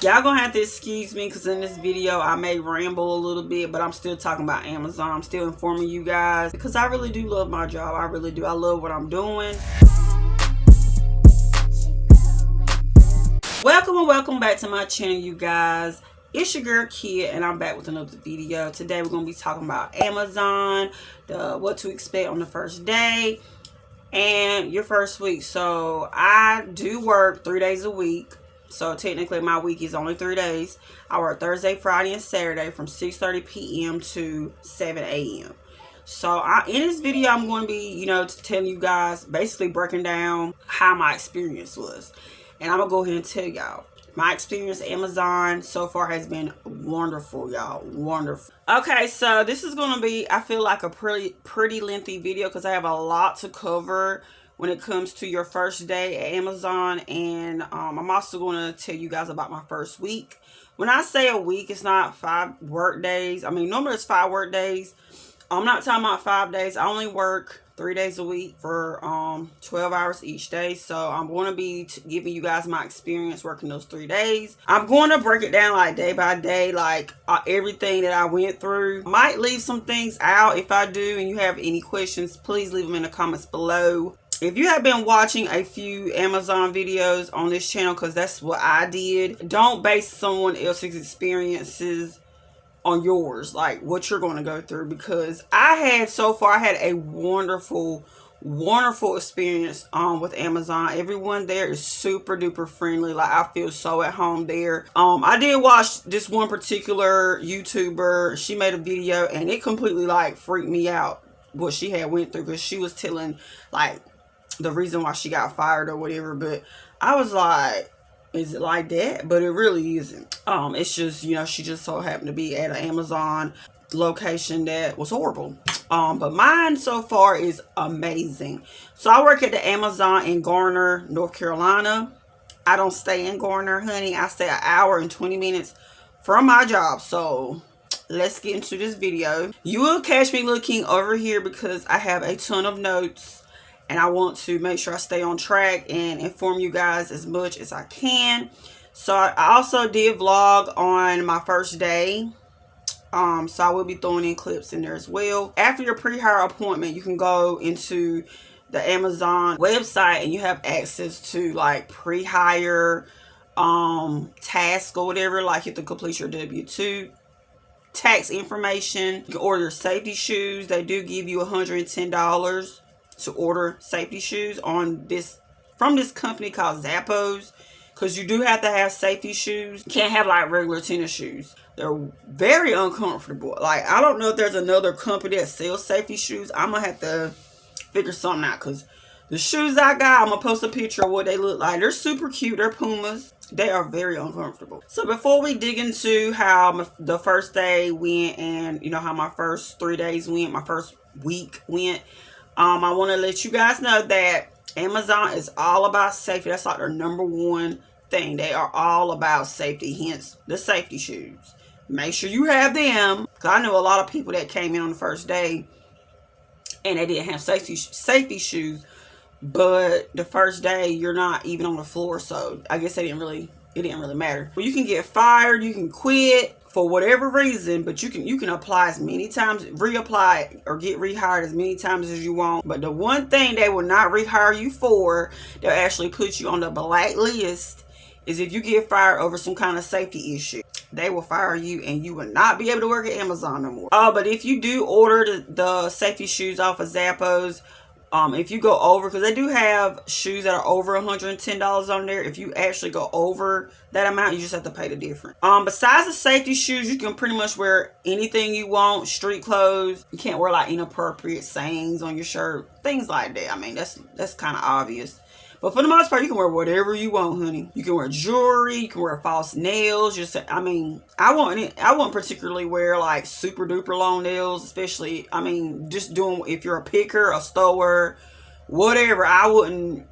Y'all gonna have to excuse me because in this video I may ramble a little bit, but I'm still talking about Amazon. I'm still informing you guys because I really do love my job. I really do. I love what I'm doing. Welcome and welcome back to my channel, you guys. It's your girl Kia, and I'm back with another video. Today we're gonna be talking about Amazon, what to expect on the first day and your first week. So I do work 3 days a week. So technically my week is only 3 days. I work Thursday, Friday, and Saturday from 6:30 p.m. to 7 a.m. So in this video, I'm going to be, telling you guys, basically breaking down how my experience was. And I'm going to go ahead and tell y'all. My experience at Amazon so far has been wonderful, y'all. Wonderful. Okay, so this is going to be, I feel like a pretty lengthy video because I have a lot to cover when it comes to your first day at Amazon. And I'm also going to tell you guys about my first week. When I say a week, it's not 5 work days. I mean, normally it's 5 work days. I'm not talking about 5 days. I only work 3 days a week for 12 hours each day. So I'm going to be giving you guys my experience working those 3 days. I'm going to break it down like day by day, like everything that I went through. Might leave some things out. If I do and you have any questions, please leave them in the comments below. If you have been watching a few Amazon videos on this channel, because that's what I did, don't base someone else's experiences on yours, like what you're going to go through, because I had a wonderful experience with Amazon. Everyone there is super duper friendly. Like, I feel so at home there. I did watch this one particular YouTuber. She made a video and it completely like freaked me out what she had went through, because she was telling like the reason why she got fired or whatever. But I was like, is it like that? But it really isn't. It's just, she just so happened to be at an Amazon location that was horrible. But mine so far is amazing. So I work at the Amazon in Garner, North Carolina. I don't stay in Garner, honey. I stay an hour and 20 minutes from my job. So let's get into this video. You will catch me looking over here because I have a ton of notes. And I want to make sure I stay on track and inform you guys as much as I can. So I also did vlog on my first day. So I will be throwing in clips in there as well. After your pre-hire appointment, you can go into the Amazon website and you have access to like pre-hire tasks or whatever. Like, you have to complete your W-2. Tax information. You can order safety shoes. They do give you $110 to order safety shoes from this company called Zappos, because you do have to have safety shoes. You can't have like regular tennis shoes. They're very uncomfortable. Like, I don't know if there's another company that sells safety shoes. I'm gonna have to figure something out, because the shoes I got, I'm gonna post a picture of what they look like. They're super cute. They're Pumas. They are very uncomfortable. So before we dig into how the first day went and how my first 3 days went, my first week went, I want to let you guys know that Amazon is all about safety. That's like their #1 thing. They are all about safety, hence the safety shoes. Make sure you have them, because I know a lot of people that came in on the first day and they didn't have safety shoes, but the first day you're not even on the floor, so I guess it didn't really matter. Well, you can get fired, you can quit for whatever reason, but you can apply as many times, reapply or get rehired as many times as you want. But the one thing they will not rehire you for, they'll actually put you on the blacklist, is if you get fired over some kind of safety issue. They will fire you and you will not be able to work at Amazon no more. But if you do order the safety shoes off of Zappos, if you go over, because they do have shoes that are over $110 on there. If you actually go over that amount, you just have to pay the difference. Besides the safety shoes, you can pretty much wear anything you want. Street clothes. You can't wear like inappropriate sayings on your shirt, things like that. I mean, that's kind of obvious. But for the most part, you can wear whatever you want, honey. You can wear jewelry. You can wear false nails. I wouldn't particularly wear like super duper long nails, especially, just doing, if you're a picker, a stower, whatever. I wouldn't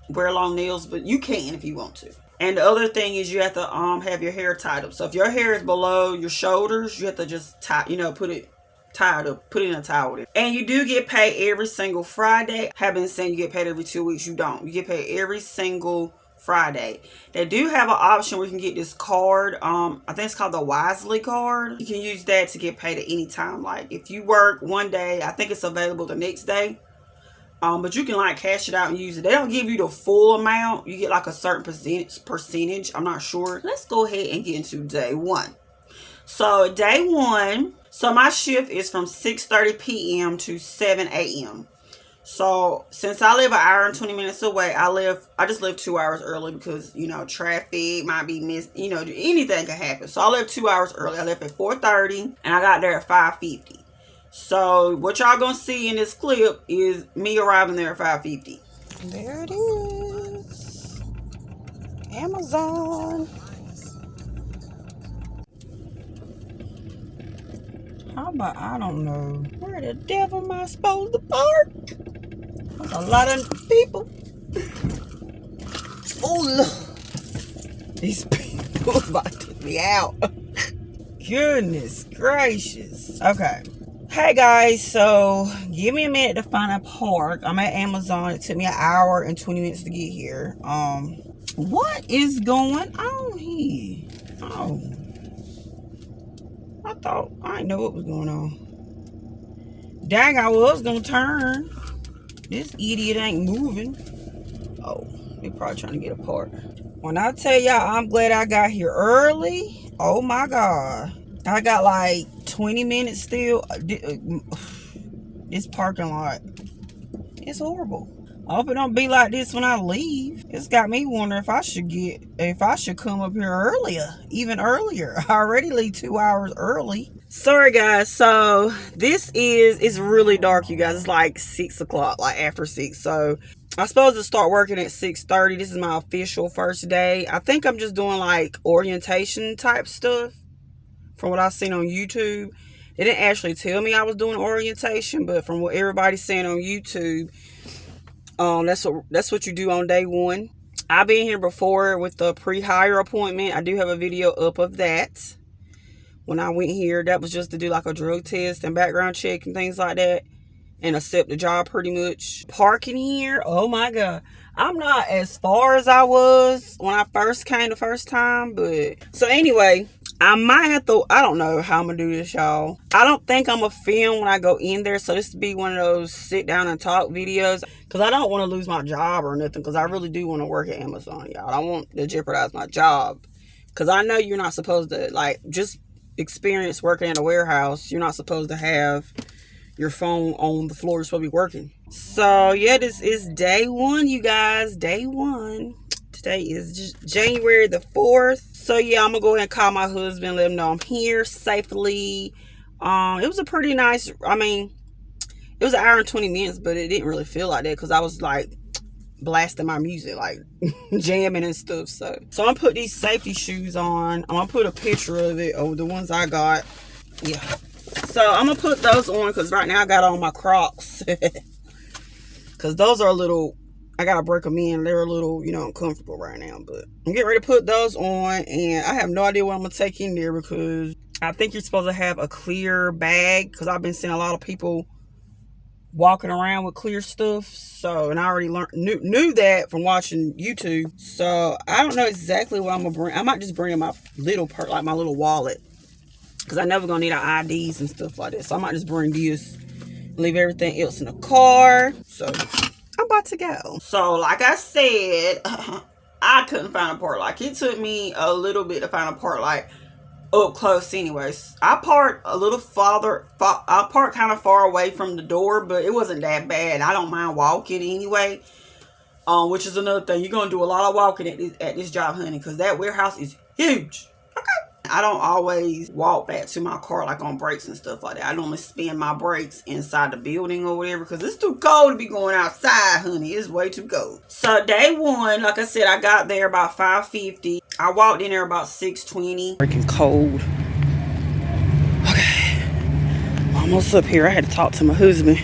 wear long nails, but you can if you want to. And the other thing is you have to have your hair tied up. So if your hair is below your shoulders, you have to just tie, put it tied up, put it in a towel with it. And you do get paid every single Friday. I have been saying you get paid every 2 weeks. You don't. You get paid every single Friday. They do have an option where you can get this card. I think it's called the 𝐢𝐧𝐪𝐬𝐫 card. You can use that to get paid at any time. Like if you work one day, I think it's available the next day. But you can like cash it out and use it. They don't give you the full amount. You get like a certain percentage. I'm not sure. Let's go ahead and get into day one. So day one, so my shift is from 6:30 p.m. to 7 a.m. So since I live an hour and 20 minutes away, I just live 2 hours early because, you know, traffic might be missed, you know, anything can happen. So I live 2 hours early. I left at 4:30 and I got there at 5:50. So what y'all gonna see in this clip is me arriving there at 5:50. There it is. Amazon. How about, I don't know. Where the devil am I supposed to park? There's a lot of people. Oh, look. These people about to take me out. Goodness gracious. Okay. Hey guys, so give me a minute to find a park. I'm at Amazon. It took me an hour and 20 minutes to get here. What is going on here? Oh. I didn't know what was going on. Dang, I was gonna turn. This idiot ain't moving. Oh, they're probably trying to get apart. When I tell y'all I'm glad I got here early, oh my God. I got like 20 minutes still. This parking lot, it's horrible. I hope it don't be like this when I leave. It's got me wondering if I should come up here earlier, even earlier. I already leave 2 hours early. Sorry guys, so it's really dark, you guys. It's like 6 o'clock, like after 6. So I'm supposed to start working at 6:30. This is my official first day. I think I'm just doing like orientation type stuff from what I've seen on YouTube. They didn't actually tell me I was doing orientation, but from what everybody's saying on YouTube, that's what you do on day one. I've been here before with the pre-hire appointment. I do have a video up of that. When I went here, that was just to do like a drug test and background check and things like that, and accept the job pretty much. Parking here, oh my God. I'm not as far as I was when I first came the first time, but so anyway, I might have to, I don't know how I'm gonna do this, y'all. I don't think I'm gonna film when I go in there, so this will be one of those sit down and talk videos, because I don't want to lose my job or nothing, because I really do want to work at Amazon, y'all. I don't want to jeopardize my job, because I know you're not supposed to, like, just experience working in a warehouse. You're not supposed to have your phone on the floor. You're supposed to be working. So yeah, this is day one, you guys. Day one. Today is January the 4th. So yeah, I'm gonna go ahead and call my husband, let him know I'm here safely. It was a pretty nice, I mean, it was an hour and 20 minutes, but it didn't really feel like that because I was like blasting my music, like jamming and stuff. So I'm gonna put these safety shoes on. I'm gonna put a picture of it, of the ones I got. Yeah. So I'm gonna put those on because right now I got on my Crocs. Because those are a little, I gotta break them in. They're a little, you know, uncomfortable right now. But I'm getting ready to put those on, and I have no idea what I'm gonna take in there because I think you're supposed to have a clear bag, because I've been seeing a lot of people walking around with clear stuff. So, and I already knew that from watching YouTube. So I don't know exactly what I'm gonna bring. I might just bring my little like my little wallet, because I never gonna need our IDs and stuff like that. So I might just bring this, leave everything else in the car. So I'm about to go. So like I said, I couldn't find a park. Like it took me a little bit to find a park like up close anyways. I parked a little farther. I parked kind of far away from the door, but it wasn't that bad. I don't mind walking anyway. Which is another thing. You're gonna do a lot of walking at this job, honey, because that warehouse is huge. Okay. I don't always walk back to my car like on breaks and stuff like that. I normally spend my breaks inside the building or whatever, because it's too cold to be going outside, honey. It's way too cold. So day one, like I said, I got there about 5:50. I walked in there about 6:20. Freaking cold. Okay. Almost up here. I had to talk to my husband.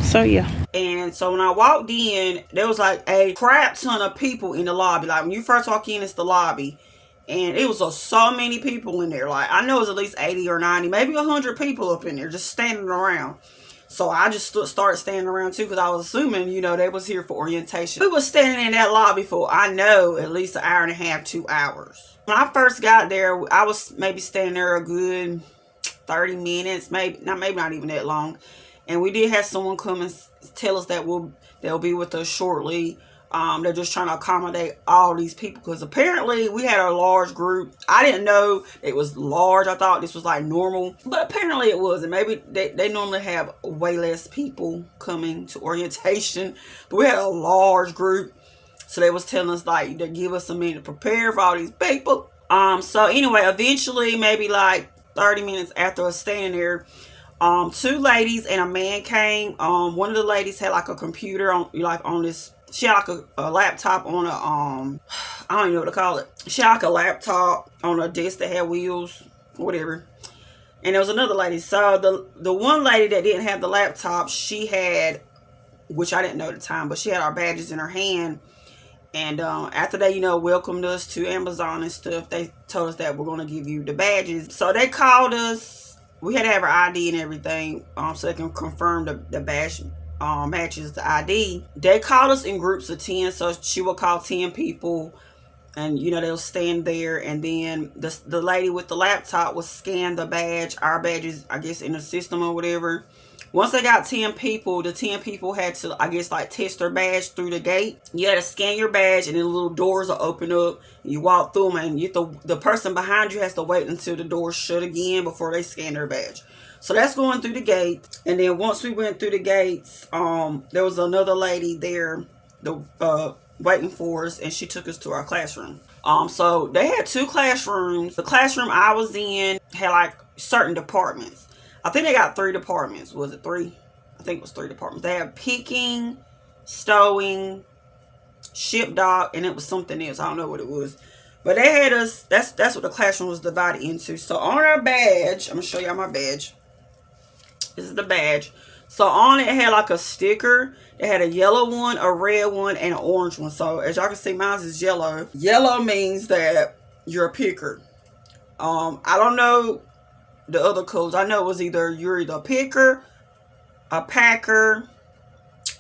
So yeah. And so when I walked in, there was like a crap ton of people in the lobby. Like when you first walk in, it's the lobby. And it was so many people in there. Like I know it was at least 80 or 90, maybe 100 people up in there just standing around. So I just started standing around too, because I was assuming, you know, they was here for orientation. We was standing in that lobby for, I know, at least an hour and a half, 2 hours. When I first got there, I was maybe standing there a good 30 minutes, maybe not even that long. And we did have someone come and tell us that they'll be with us shortly. They're just trying to accommodate all these people, because apparently we had a large group. I didn't know it was large. I thought this was like normal, but apparently it wasn't. Maybe they normally have way less people coming to orientation, but we had a large group. So they was telling us like to give us a minute to prepare for all these people. So anyway, eventually, maybe like 30 minutes after us standing there, 2 ladies and a man came. One of the ladies had like a computer on this. She had like a laptop on a, I don't even know what to call it. She had like a laptop on a desk that had wheels, whatever. And there was another lady. So the one lady that didn't have the laptop, she had, which I didn't know at the time, but she had our badges in her hand. And after they, you know, welcomed us to Amazon and stuff, they told us that we're going to give you the badges. So they called us. We had to have our ID and everything, so they can confirm the badge matches the ID. They called us in groups of 10, so she will call 10 people, and you know, they'll stand there, and then the lady with the laptop will scan the badge, our badges, I guess, in the system or whatever. Once they got 10 people, the 10 people had to, I guess, like test their badge through the gate. You had to scan your badge, and then the little doors will open up. You walk through them, and the person behind you has to wait until the doors shut again before they scan their badge. So that's going through the gate. And then once we went through the gates, there was another lady there waiting for us, and she took us to our classroom. So they had 2 classrooms. The classroom I was in had like certain departments. I think they got 3 departments. Was it 3? I think it was 3 departments. They had picking, stowing, ship dock, and it was something else. I don't know what it was. But they had us, that's what the classroom was divided into. So on our badge, I'm going to show y'all my badge. This is the badge. So on it had like a sticker. It had a yellow one, a red one, and an orange one. So as y'all can see, mine is yellow. Yellow means that you're a picker. I don't know the other colors. I know it was you're either a picker, a packer,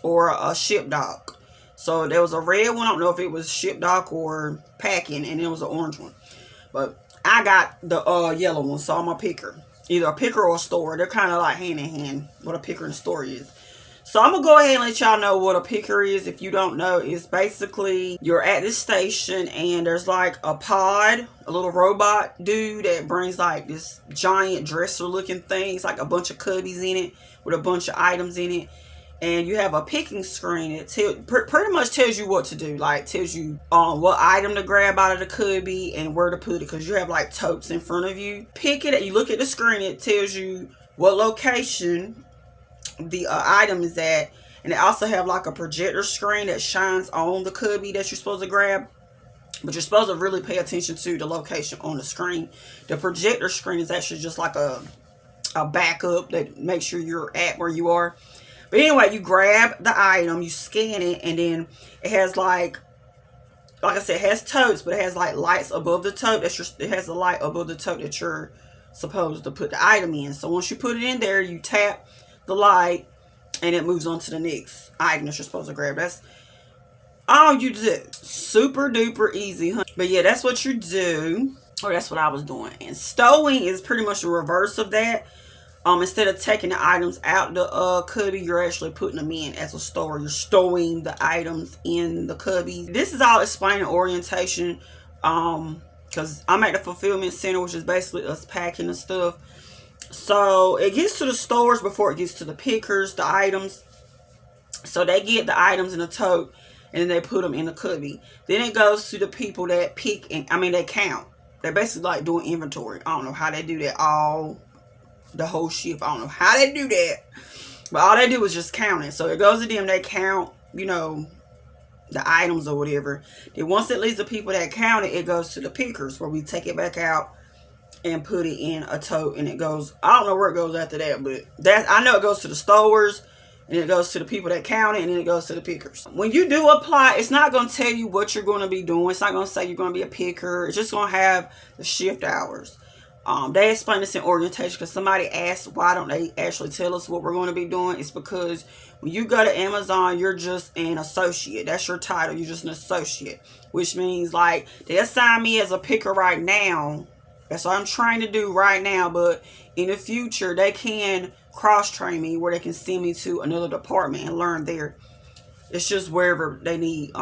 or a ship dock. So there was a red one. I don't know if it was ship dock or packing, and it was an orange one. But I got the yellow one, so I'm a picker. Either a picker or a store. They're kind of like hand in hand, what a picker and a store is. So I'm going to go ahead and let y'all know what a picker is. If you don't know, it's basically you're at this station and there's like a pod, a little robot dude that brings like this giant dresser looking thing. It's like a bunch of cubbies in it with a bunch of items in it. And you have a picking screen that pretty much tells you what to do. Like tells you what item to grab out of the cubby and where to put it. Because you have like totes in front of you. Pick it. You look at the screen. It tells you what location the item is at. And it also have like a projector screen that shines on the cubby that you're supposed to grab. But you're supposed to really pay attention to the location on the screen. The projector screen is actually just like a backup that makes sure you're at where you are. But anyway, you grab the item, you scan it, and then it has like I said, it has totes, but it has like lights above the tote. It has a light above the tote that you're supposed to put the item in. So once you put it in there, you tap the light, and it moves on to the next item that you're supposed to grab. That's all you do. Super duper easy, huh? But yeah, that's what you do, or that's what I was doing. And stowing is pretty much the reverse of that. Instead of taking the items out the cubby, you're actually putting them in as a store. You're stowing the items in the cubby. This is all explaining orientation, because I'm at the fulfillment center, which is basically us packing the stuff. So it gets to the stores before it gets to the pickers, the items. So they get the items in a tote, and then they put them in the cubby. Then it goes to the people that pick, and they count. They're basically like doing inventory. I don't know how they do that the whole shift. I don't know how they do that, but all they do is just count it. So it goes to them, they count, the items or whatever. Then once it leaves the people that count it, it goes to the pickers, where we take it back out and put it in a tote, and it goes, I don't know where it goes after that, but I know it goes to the stores, and it goes to the people that count it, and then it goes to the pickers. When you do apply, it's not going to tell you what you're going to be doing. It's not going to say you're going to be a picker. It's just going to have the shift hours. They explain this in orientation because somebody asked why don't they actually tell us what we're going to be doing. It's because when you go to Amazon, you're just an associate. That's your title. You're just an associate, which means like they assign me as a picker right now. That's what I'm trying to do right now. But in the future, they can cross-train me where they can send me to another department and learn there. It's just wherever they need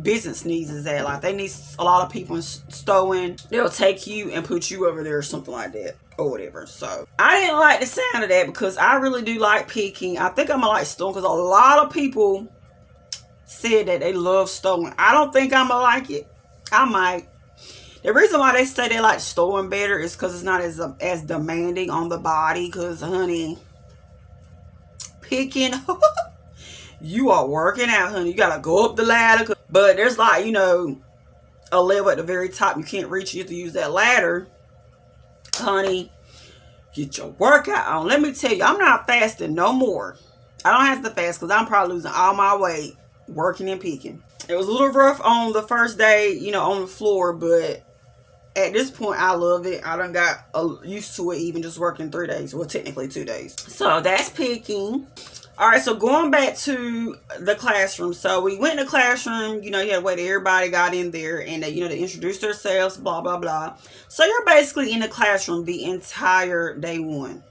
business needs is at. Like they need a lot of people in stowing. They'll take you and put you over there or something like that or whatever. So I didn't like the sound of that because I really do like picking. I think I'm gonna like stowing because a lot of people said that they love stowing. I don't think I'm gonna like it. I might. The reason why they say they like stowing better is because it's not as demanding on the body. Because honey, picking. You are working out, honey. You gotta go up the ladder. But there's like, you know, a level at the very top. You can't reach. You have to use that ladder. Honey, get your workout on. Let me tell you, I'm not fasting no more. I don't have to fast because I'm probably losing all my weight working and picking. It was a little rough on the first day, you know, on the floor. But at this point, I love it. I done got used to it even just working 3 days. Well, technically 2 days. So that's picking. All right, so going back to the classroom. So we went in the classroom, you know, you had to wait till everybody got in there and, you know, they introduced themselves, blah, blah, blah. So you're basically in the classroom the entire day one.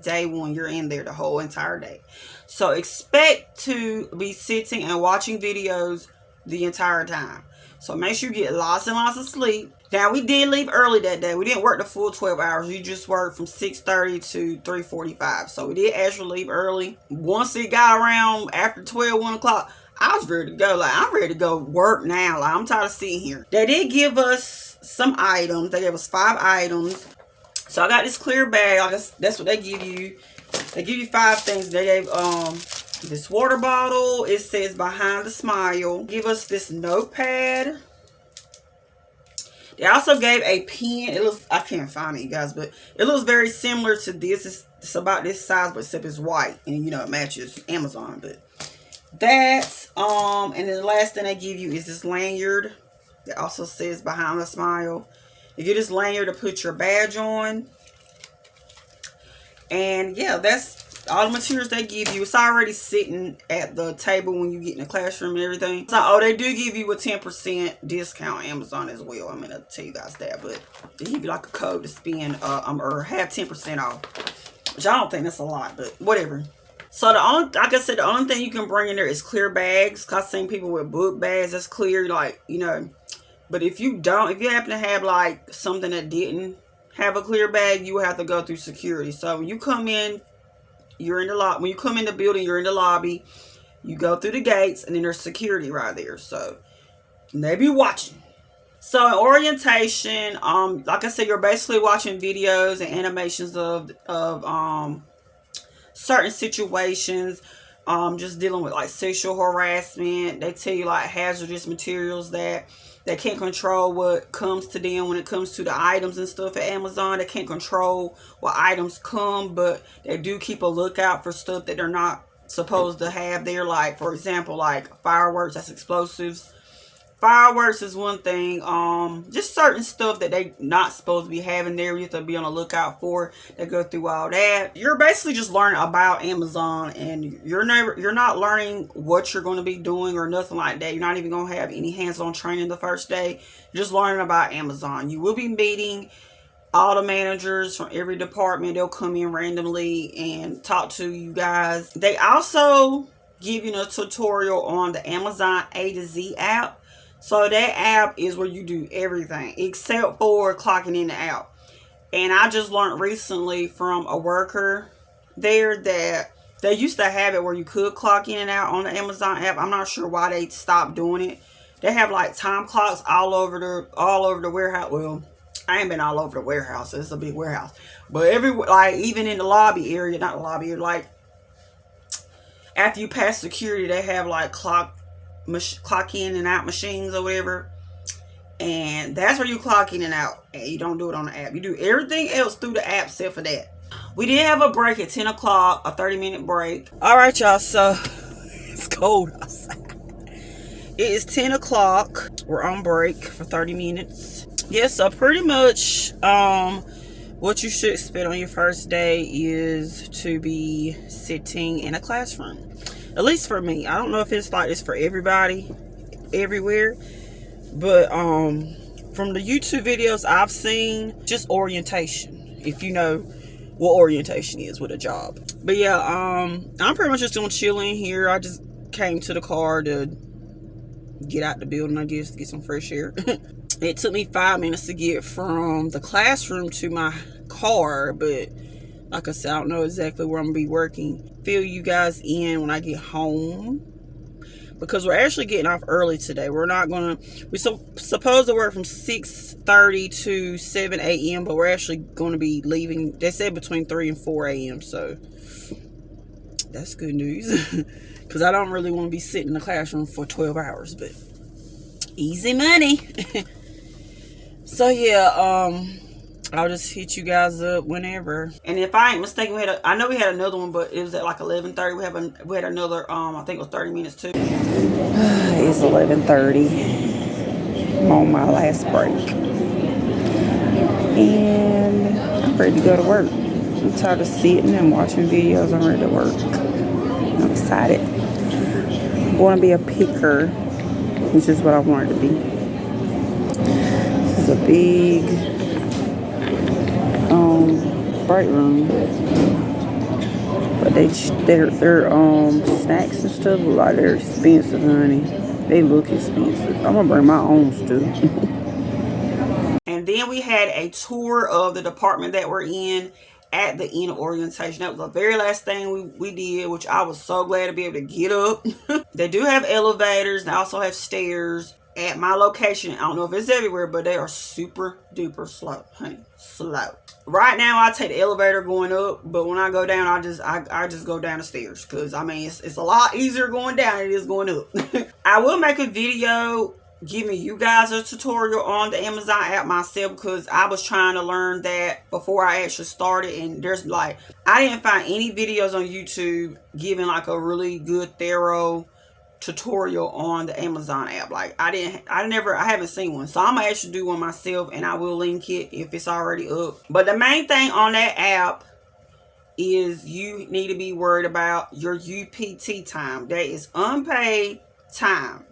Day one, you're in there the whole entire day. So expect to be sitting and watching videos the entire time. So make sure you get lots and lots of sleep. Now, we did leave early that day. We didn't work the full 12 hours. We just worked from 6:30 to 3:45. So we did actually leave early. Once it got around after 12, 1 o'clock, I was ready to go. Like, I'm ready to go work now. Like, I'm tired of sitting here. They did give us some items. They gave us 5 items. So I got this clear bag. I guess that's what they give you. They give you 5 things. They gave this water bottle. It says Behind the Smile. Give us this notepad. They also gave a pen. It looks, I can't find it, you guys, but it looks very similar to this. It's about this size, but except it's white, and you know it matches Amazon. But that, and then the last thing they give you is this lanyard. It also says Behind the Smile. You get this lanyard to put your badge on, and yeah, that's all the materials they give you. It's already sitting at the table when you get in the classroom and everything. So, oh, they do give you a 10% discount on Amazon as well. I'm going to tell you guys that. But they give you like a code to spend or have 10% off. Which I don't think that's a lot, but whatever. So, the only, like I said, the only thing you can bring in there is clear bags. Because I've seen people with book bags that's clear, like, you know. But if you don't, if you happen to have like something that didn't have a clear bag, you will have to go through security. So, when you come in, you're in the lobby. When you come in the building, you're in the lobby. You go through the gates, and then there's security right there. So they be watching. So in orientation, like I said, you're basically watching videos and animations of certain situations. Just dealing with like sexual harassment. They tell you like hazardous materials that they can't control what comes to them when it comes to the items and stuff at Amazon. They can't control what items come, but they do keep a lookout for stuff that they're not supposed to have there. Like, for example, like fireworks, that's explosives. Fireworks is one thing. Just certain stuff that they not supposed to be having there. You have to be on the lookout for. They go through all that. You're basically just learning about Amazon, and you're not learning what you're going to be doing or nothing like that. You're not even going to have any hands-on training the first day. You're just learning about Amazon. You will be meeting all the managers from every department. They'll come in randomly and talk to you guys. They also give you a tutorial on the Amazon A to Z app. So that app is where you do everything except for clocking in and out. And I just learned recently from a worker there that they used to have it where you could clock in and out on the Amazon app. I'm not sure why they stopped doing it. They have like time clocks all over the warehouse. Well, I ain't been all over the warehouse. It's a big warehouse. But even in the lobby area, not the lobby area, like after you pass security, they have like clock in and out machines or whatever, and that's where you clock in and out, and you don't do it on the app. You do everything else through the app except for that. We did have a break at 10 o'clock, a 30-minute break. All right, y'all, so it's cold outside. It is 10 o'clock. We're on break for 30 minutes. Yeah, so pretty much What you should expect on your first day is to be sitting in a classroom. At least for me. I don't know if it's like this for everybody everywhere, but from the YouTube videos I've seen, just orientation, if you know what orientation is with a job. But yeah, I'm pretty much just gonna chill in here. I just came to the car to get out the building, I guess, to get some fresh air. It took me 5 minutes to get from the classroom to my car, but like I said, I don't know exactly where I'm gonna be working. Fill you guys in when I get home, because we're actually getting off early today. We're supposed to work from 6:30 to 7 a.m., but we're actually going to be leaving, they said, between 3 and 4 a.m. So that's good news, because I don't really want to be sitting in the classroom for 12 hours, but easy money. So yeah, I'll just hit you guys up whenever. And if I ain't mistaken, I know we had another one, but it was at like 11:30. We had another, I think it was 30 minutes too. It's 11:30 on my last break, and I'm ready to go to work. I'm tired of sitting and watching videos. I'm ready to work. I'm excited. I'm going to be a picker, which is what I wanted to be. This is a big break room, but their snacks and stuff look like they're expensive, honey. They look expensive. I'm gonna bring my own stuff. And then we had a tour of the department that we're in at the end of orientation. That was the very last thing we did, which I was so glad to be able to get up. They do have elevators. They also have stairs. At my location, I don't know if it's everywhere, but they are super duper slow, honey. Slow. Right now, I take the elevator going up, but when I go down, I just go down the stairs, because I mean it's a lot easier going down than it is going up. I will make a video giving you guys a tutorial on the Amazon app myself, because I was trying to learn that before I actually started, and there's like, I didn't find any videos on YouTube giving like a really good thorough tutorial on the Amazon app. Like I haven't seen one, so I'm gonna actually do one myself, and I will link it if it's already up. But the main thing on that app is you need to be worried about your UPT time. That is unpaid time.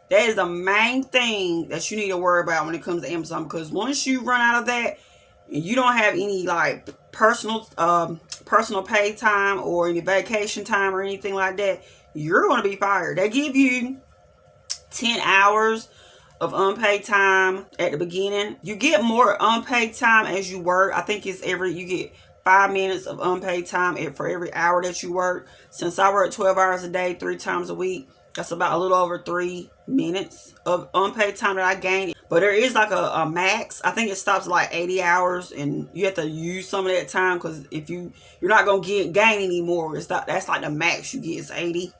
That is the main thing that you need to worry about when it comes to Amazon, because once you run out of that and you don't have any like personal paid time or any vacation time or anything like that, you're going to be fired. They give you 10 hours of unpaid time at the beginning. You get more unpaid time as you work. I think it's you get 5 minutes of unpaid time for every hour that you work. Since I work 12 hours a day, 3 times a week, that's about a little over 3 minutes of unpaid time that I gained. But there is like a max. I think it stops at like 80 hours, and you have to use some of that time, because if you're not going to gain anymore. That's like the max you get is 80.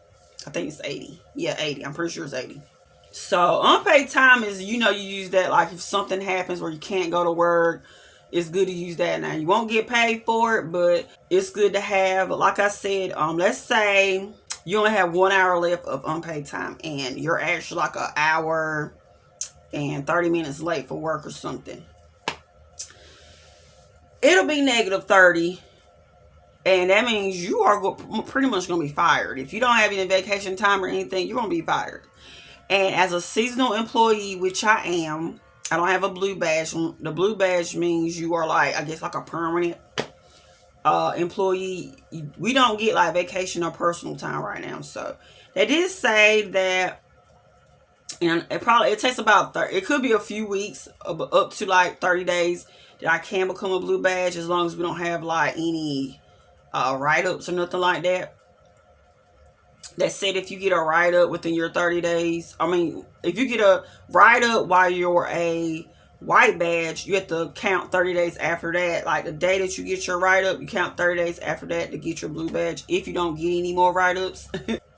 I think it's 80. Yeah, 80. I'm pretty sure it's 80. So unpaid time is, you use that like if something happens where you can't go to work, it's good to use that. Now you won't get paid for it, but it's good to have. Like I said, let's say you only have 1 hour left of unpaid time, and you're actually like an hour and 30 minutes late for work or something. It'll be -30. And that means you are pretty much going to be fired. If you don't have any vacation time or anything, you're going to be fired. And as a seasonal employee, which I am, I don't have a blue badge. The blue badge means you are like, I guess, like a permanent employee. We don't get like vacation or personal time right now. So they did say that, and it takes about it could be a few weeks, up to like 30 days, that I can become a blue badge, as long as we don't have like any write-ups or nothing like that. That said, if you get a write-up within your 30 days, if you get a write-up while you're a white badge, you have to count 30 days after that. Like the day that you get your write-up, you count 30 days after that to get your blue badge, if you don't get any more write-ups.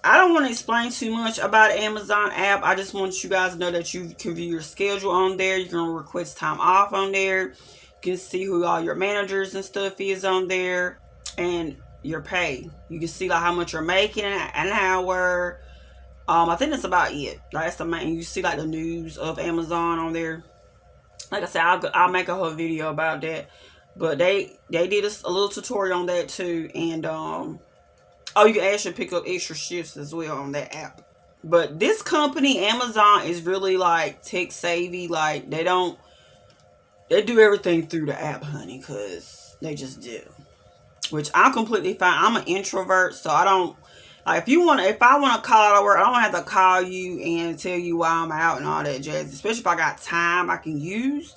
I don't want to explain too much about the Amazon app. I just want you guys to know that you can view your schedule on there. You can request time off on there. You can see who all your managers and stuff is on there. And your pay. You can see like how much you're making an hour. I think that's about it. Like, that's the main. You see like the news of Amazon on there. Like I said, I'll make a whole video about that. But they did a little tutorial on that too. And oh, you can actually pick up extra shifts as well on that app. But this company, Amazon, is really like tech savvy. Like they do everything through the app, honey, because they just do. Which I'm completely fine. I'm an introvert, so I don't like if I want to call out of work, I don't have to call you and tell you why I'm out and all that jazz. Especially if I got time I can use.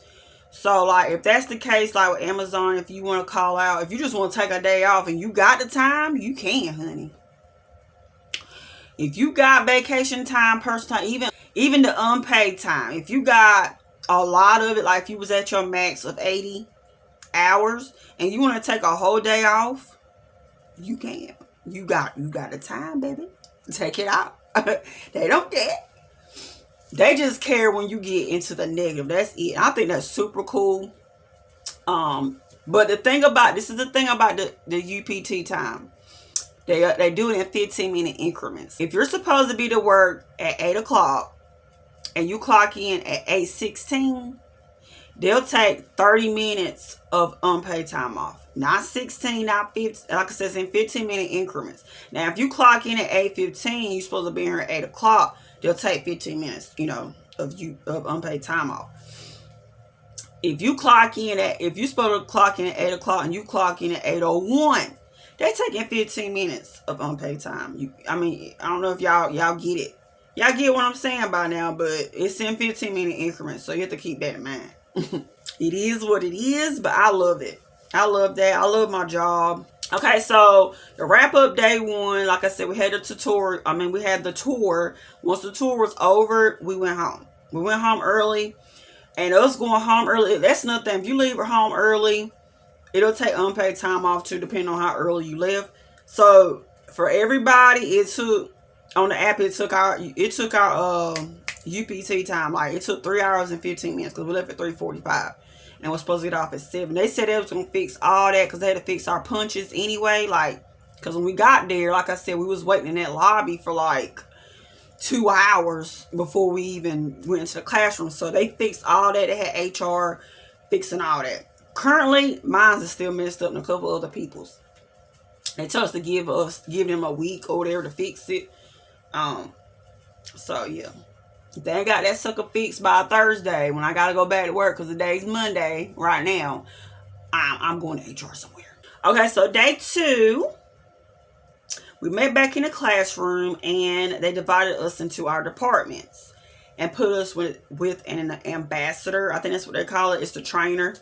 So like if that's the case, like with Amazon, if you want to call out, if you just want to take a day off and you got the time, you can, honey. If you got vacation time, personal time, even the unpaid time, if you got a lot of it, like if you was at your max of 80 hours and you want to take a whole day off, you can. You got the time, baby. Take it out. They don't care. They just care when you get into the negative. That's it. I think that's super cool. But the thing about this is the thing about the UPT time. They do it in 15-minute increments. If you're supposed to be to work at 8 o'clock and you clock in at 8:16, they'll take 30 minutes of unpaid time off. Not 16, not 15. Like I said, it's in 15-minute increments. Now, if you clock in at 8:15, you're supposed to be here at 8 o'clock, they'll take 15 minutes, of unpaid time off. If you're supposed to clock in at 8 o'clock and you clock in at 8:01, they're taking 15 minutes of unpaid time. I don't know if y'all get it. Y'all get what I'm saying by now, but it's in 15-minute increments, so you have to keep that in mind. It is what it is, but I love it. I love that. I love my job. Okay, so to wrap up day one, like I said, we had the tutorial. We had the tour. Once the tour was over, we went home. We went home early, and us going home early, that's nothing. If you leave home early, it'll take unpaid time off too, depending on how early you left. So for everybody, it took on the app. It took our UPT time. Like it took 3 hours and 15 minutes because we left at 3:45 and we're supposed to get off at 7. They said they was gonna fix all that because they had to fix our punches anyway. Like because when we got there, like I said, we was waiting in that lobby for like 2 hours before we even went into the classroom. So they fixed all that. They had HR fixing all that. Currently, mine is still messed up and a couple other people's. They told us to give them a week or whatever to fix it. So yeah. If they ain't got that sucker fixed by Thursday, when I gotta go back to work because the day's Monday right now, I'm going to HR somewhere. Okay, so day 2, we met back in the classroom and they divided us into our departments and put us with an ambassador. I think that's what they call it. It's the trainer.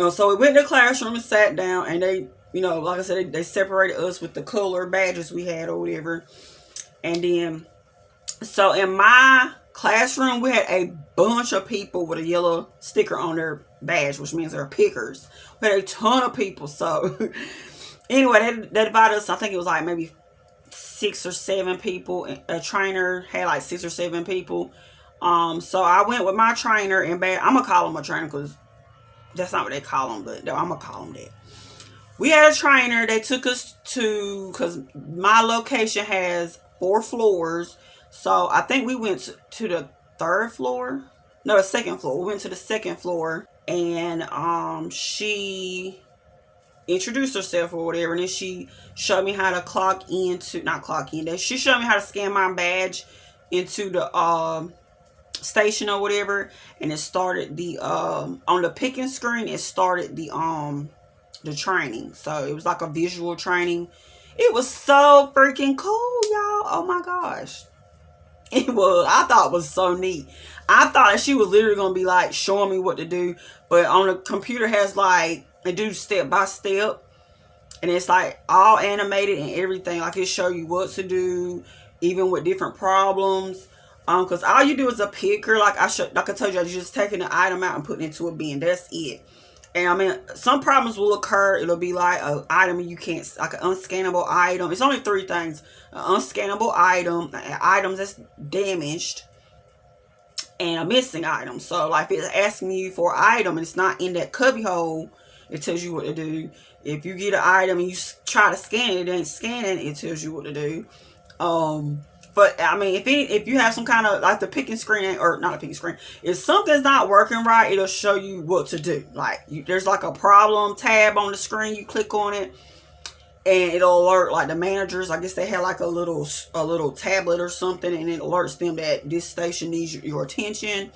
So we went to the classroom and sat down, and they, like I said, they separated us with the color badges we had or whatever. And then, so in my classroom, we had a bunch of people with a yellow sticker on their badge, which means they're pickers. We had a ton of people. So anyway, they divided us. I think it was like maybe 6 or 7 people. A trainer had like 6 or 7 people. So I went with my trainer, and I'm gonna call him a trainer because that's not what they call them, but I'm gonna call them that. We had a trainer. They took us because my location has 4 floors. So I think we went to the 3rd floor. No, the 2nd floor. We went to the 2nd floor, and she introduced herself or whatever, and then she showed me how to she showed me how to scan my badge into the station or whatever, and it started the on the picking screen. It started the training. So it was like a visual training. It was so freaking cool, y'all. Oh my gosh. I thought it was so neat. I thought that she was literally gonna be like showing me what to do, but on the computer has like they do step by step, and it's like all animated and everything. Like it show you what to do, even with different problems. Because all you do is a picker. Like I told you, you're just taking the item out and putting it into a bin. That's it. And some problems will occur. It'll be like an item you can't, like an unscannable item. It's only 3 things: an unscannable item, items that's damaged, and a missing item. So like if it's asking you for an item and it's not in that cubby hole, it tells you what to do. If you get an item and you try to scan it, it ain't scanning, it tells you what to do. But I mean, if you have some kind of like the picking screen, or not a picking screen, if something's not working right, it'll show you what to do. Like there's like a problem tab on the screen. You click on it, and it'll alert like the managers. I guess they have like a little tablet or something, and it alerts them that this station needs your attention,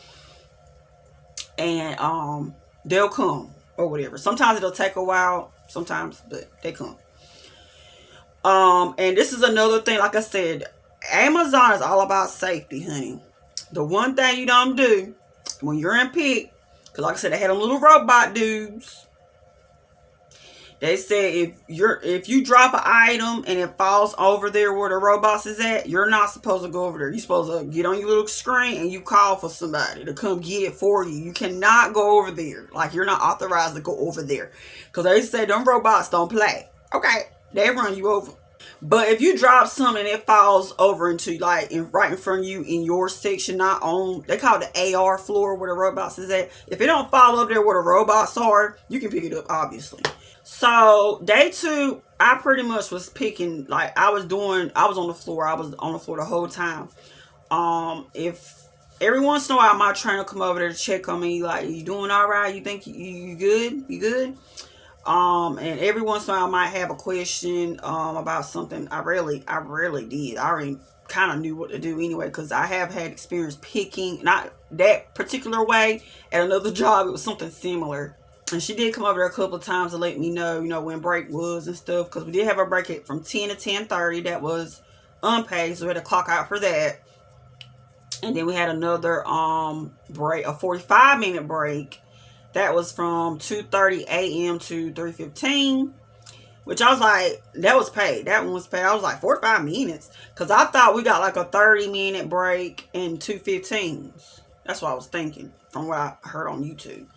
and they'll come or whatever. Sometimes it'll take a while, sometimes, but they come. And this is another thing. Like I said, Amazon is all about safety, honey. The one thing you don't do when you're in pick, because like I said, they had them little robot dudes. They said if you drop an item and it falls over there where the robots is at, you're not supposed to go over there. You're supposed to get on your little screen and you call for somebody to come get it for you. You cannot go over there. Like, you're not authorized to go over there. Because they say them robots don't play. Okay, they run you over. But if you drop something and it falls over into like right in front of you in your section, not on, they call it the AR floor where the robots is at. If it don't fall up there where the robots are, you can pick it up, obviously. So day 2, I pretty much was picking, like I was on the floor. I was on the floor the whole time. If every once in a while my trainer come over there to check on me, like, you doing all right? You think you good? You good? And every once in a while I might have a question about something. I rarely did. I already kind of knew what to do anyway, because I have had experience picking, not that particular way, at another job. It was something similar. And she did come over there a couple of times to let me know, when break was and stuff. Because we did have a break from 10 to 10:30 that was unpaid. So we had to clock out for that. And then we had another break, a 45-minute break. That was from 2:30 a.m. to 3:15. Which I was like, that was paid. That one was paid. I was like, 45 minutes. Because I thought we got like a 30-minute break and 2 15s. That's what I was thinking from what I heard on YouTube.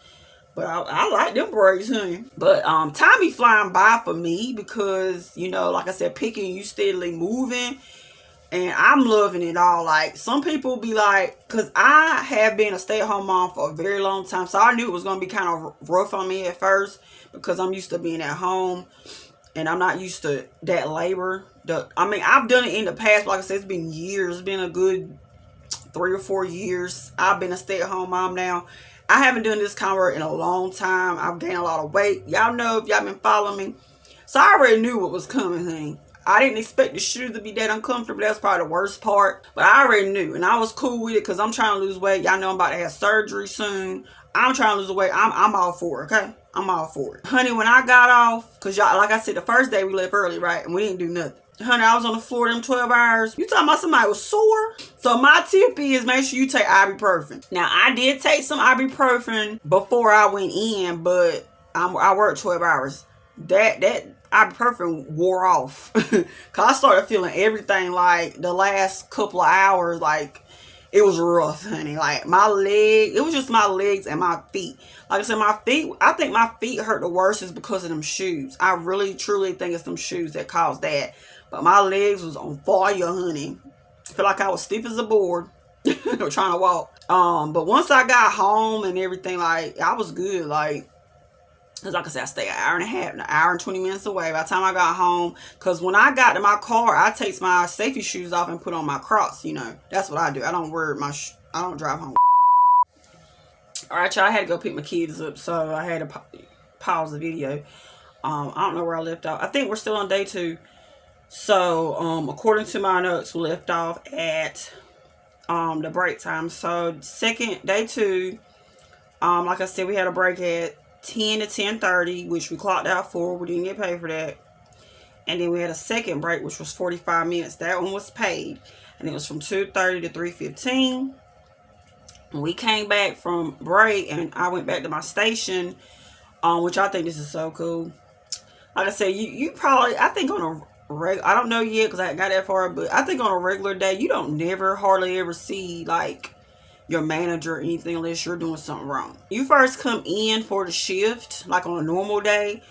But I like them breaks, honey. But time be flying by for me because, like I said, picking, you steadily moving. And I'm loving it all. Like, some people be like, because I have been a stay-at-home mom for a very long time. So I knew it was going to be kind of rough on me at first. Because I'm used to being at home. And I'm not used to that labor. I've done it in the past. But like I said, it's been years. It's been a good 3 or 4 years. I've been a stay-at-home mom now. I haven't done this kind of work in a long time. I've gained a lot of weight. Y'all know if y'all been following me. So I already knew what was coming, honey. I didn't expect the shoes to be that uncomfortable. That's probably the worst part. But I already knew. And I was cool with it because I'm trying to lose weight. Y'all know I'm about to have surgery soon. I'm trying to lose weight. I'm all for it, okay? I'm all for it. Honey, when I got off, because y'all, like I said, the first day we left early, right? And we didn't do nothing. Honey, I was on the floor them 12 hours. You talking about somebody was sore? So my tip is make sure you take ibuprofen. Now, I did take some ibuprofen before I went in, but I worked 12 hours. That ibuprofen wore off. Because I started feeling everything like the last couple of hours, like it was rough, honey. Like my leg, it was just my legs and my feet. Like I said, my feet, I think my feet hurt the worst is because of them shoes. I really, truly think it's them shoes that caused that. But my legs was on fire, honey. I feel like I was stiff as a board trying to walk. But once I got home and everything, like, I was good. Like, cause like I said, I stayed an hour and 20 minutes away by the time I got home. Because when I got to my car, I take my safety shoes off and put on my Crocs, That's what I do. I don't wear I don't drive home. Alright, y'all, I had to go pick my kids up, so I had to pause the video. I don't know where I left off. I think we're still on day 2. So, according to my notes, we left off at the break time. So, day 2, like I said, we had a break at 10 to 10:30, which we clocked out for. We didn't get paid for that. And then we had a second break, which was 45 minutes. That one was paid. And it was from 2:30 to 3:15. And we came back from break, and I went back to my station, which I think this is so cool. Like I said, you probably, I think on a I don't know yet because I got that far, but I think on a regular day you don't hardly ever see like your manager or anything unless you're doing something wrong. You first come in for the shift, like on a normal day.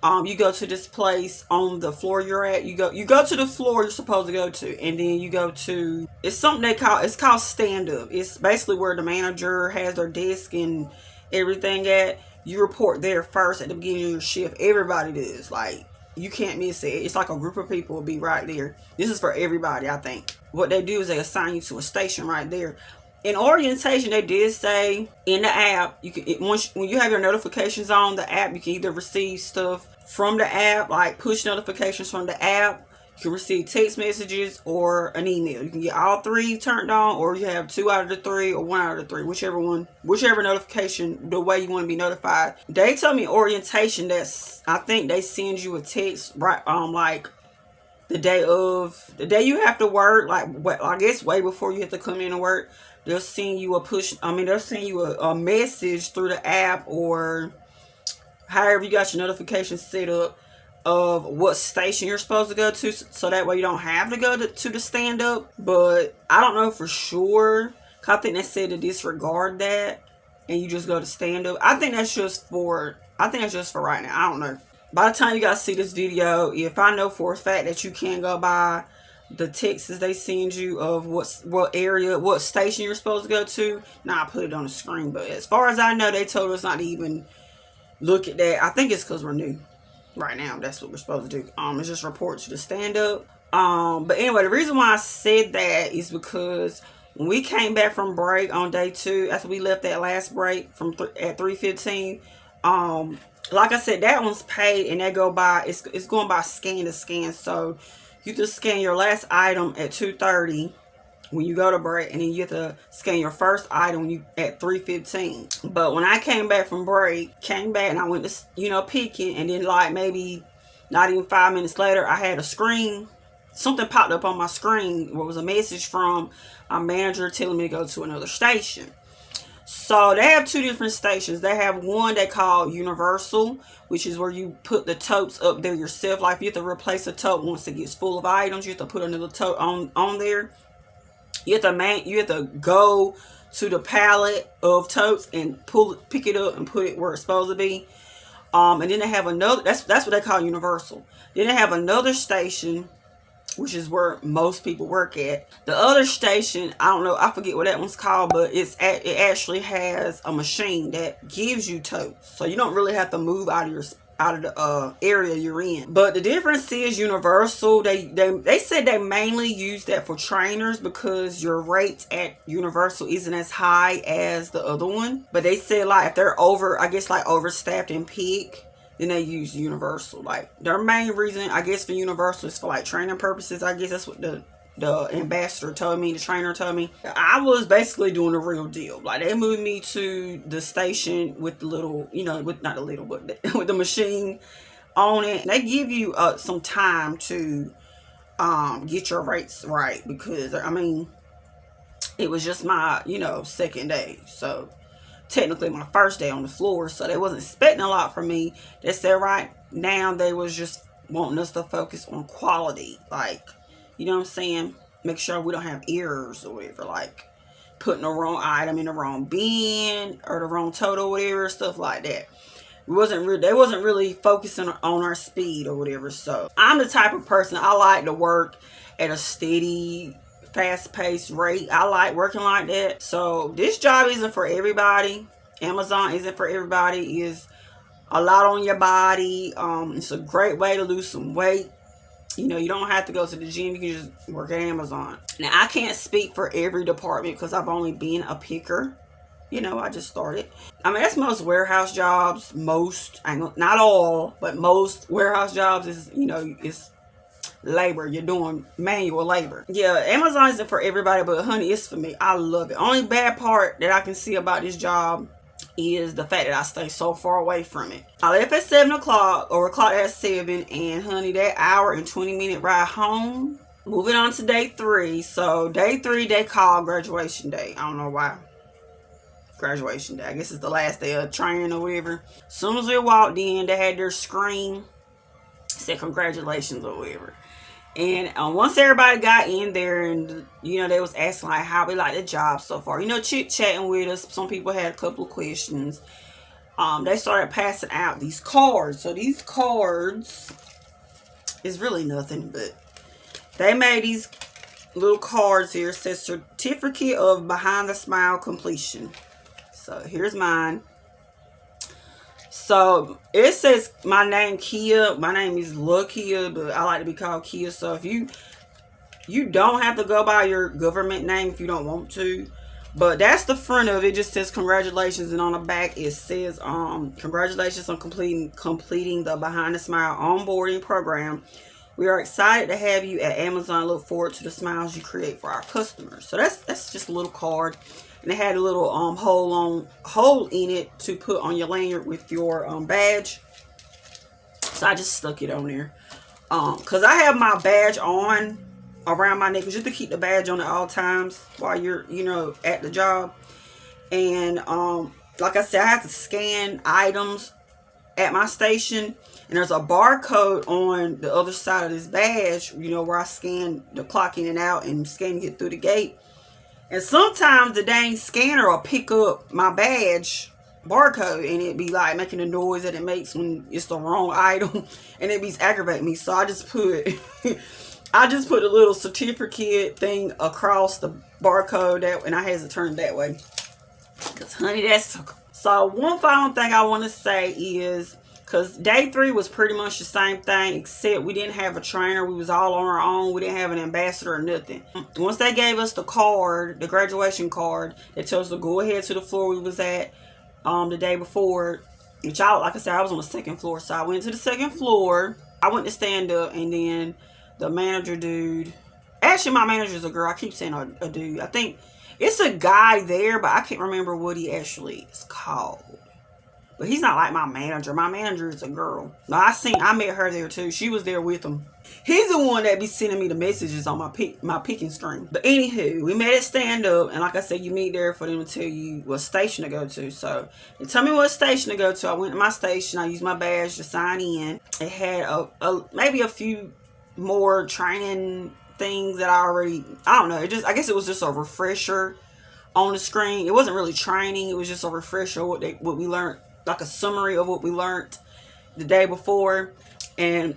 You go to this place on the floor you're at. You go to the floor you're supposed to go to, and then you go to, it's something it's called stand up. It's basically where the manager has their desk and everything at. You report there first at the beginning of your shift. Everybody does. Like, you can't miss it. It's like a group of people will be right there. This is for everybody, I think. What they do is they assign you to a station right there. In orientation, they did say in the app, you can when you have your notifications on the app, you can either receive stuff from the app, like push notifications from the app. You can receive text messages or an email. You can get all three turned on, or you have 2 out of the 3 or 1 out of the 3, whichever notification, the way you want to be notified. They told me orientation that I think they send you a text right like the day you have to work, like I guess way before you have to come in to work. They'll send you they'll send you a message through the app or however you got your notifications set up of what station you're supposed to go to, so that way you don't have to go to the stand-up. But I don't know for sure. I think they said to disregard that and you just go to stand-up. I think that's just for right now. I don't know. By the time you guys see this video, if I know for a fact that you can't go by the texts they send you of what station you're supposed to go to, now I put it on the screen. But as far as I know, they told us not to even look at that. I think it's because we're new. Right now, that's what we're supposed to do. It's just report to the stand-up. But anyway, the reason why I said that is because when we came back from break on day 2, after we left that last break at 3:15, like I said, that one's paid and that it's going by scan to scan. So you just scan your last item at 2:30 when you go to break, and then you have to scan your first item at 3:15. But when I came back from break, and I went to, picking, and then like maybe not even 5 minutes later, I had something popped up on my screen where it was a message from a manager telling me to go to another station. So they have 2 different stations. They have one they call Universal, which is where you put the totes up there yourself. Like if you have to replace a tote once it gets full of items, you have to put another tote on there. You have to go to the pallet of totes and pick it up and put it where it's supposed to be. And then they have another, that's what they call Universal. Then they have another station, which is where most people work at. The other station, I don't know, I forget what that one's called, but it actually has a machine that gives you totes. So you don't really have to move out of the area you're in. But the difference is Universal, they said they mainly use that for trainers because your rates at Universal isn't as high as the other one. But they said like if they're overstaffed in peak, then they use Universal. Like their main reason, I guess, for Universal is for like training purposes. I guess that's what the ambassador told me, the trainer told me. I was basically doing the real deal. Like they moved me to the station with the little, with the machine on it. They give you some time to get your rates right, because it was just my second day, so technically my first day on the floor, so they wasn't expecting a lot from me. They said right now they was just wanting us to focus on quality, like, you know what I'm saying? Make sure we don't have errors or whatever, like putting the wrong item in the wrong bin or the wrong total or whatever, stuff like that. They wasn't really focusing on our speed or whatever. So I'm the type of person, I like to work at a steady, fast-paced rate. I like working like that. So this job isn't for everybody. Amazon isn't for everybody. It's a lot on your body. It's a great way to lose some weight. You don't have to go to the gym. You can just work at Amazon. Now, I can't speak for every department because I've only been a picker. I just started. That's most warehouse jobs. Not all, but most warehouse jobs is, it's labor. You're doing manual labor. Yeah, Amazon isn't for everybody, but honey, it's for me. I love it. Only bad part that I can see about this job is the fact that I stay so far away from it. I left at 7 o'clock or clocked at 7, and honey, that hour and 20-minute ride home. Moving on to day 3. So day 3 they call graduation day. I don't know why. Graduation day. I guess it's the last day of training or whatever. As soon as we walked in, they had their screen, said congratulations or whatever. And once everybody got in there, and they was asking like how we like the job so far, chit-chatting with us. Some people had a couple of questions. They started passing out these cards. So these cards is really nothing, but they made these little cards here. It says certificate of behind the smile completion. So here's mine. So it says my name Kia. My name is 𝐬𝐬𝐬, but I like to be called Kia. So if you don't have to go by your government name if you don't want to. But that's the front of it. It just says congratulations, and on the back it says congratulations on completing the Behind the Smile onboarding program. We are excited to have you at Amazon. Look forward to the smiles you create for our customers. So that's just a little card, and it had a little hole in it to put on your lanyard with your badge. So I just stuck it on there because I have my badge on around my neck, just to keep the badge on at all times while you're at the job. And like I said, I have to scan items at my station, and there's a barcode on the other side of this badge, where I scan the clock in and out and scanning it through the gate. And sometimes the dang scanner will pick up my badge barcode, and it be like making the noise that it makes when it's the wrong item, and it be aggravating me. So I just put a little certificate thing across the barcode, and I had to turn it that way. Because, honey, that's so. One final thing I want to say is, because day 3 was pretty much the same thing, except we didn't have a trainer. We was all on our own. We didn't have an ambassador or nothing. Once they gave us the card, the graduation card, that tells us to go ahead to the floor we was at the day before, which like I said, I was on the 2nd floor. So I went to the 2nd floor. I went to stand up, and then the manager dude, actually my manager's a girl, I keep saying a dude, I think it's a guy there, but I can't remember what he actually is called. But he's not like my manager. My manager is a girl. No, I met her there too. She was there with him. He's the one that be sending me the messages on my picking string. But anywho, we made it stand up, and like I said, you meet there for them to tell you what station to go to. So they tell me what station to go to. I went to my station. I used my badge to sign in. It had maybe a few more training things that I don't know. I guess it was just a refresher on the screen. It wasn't really training. It was just a refresher what we learned, like a summary of what we learned the day before, and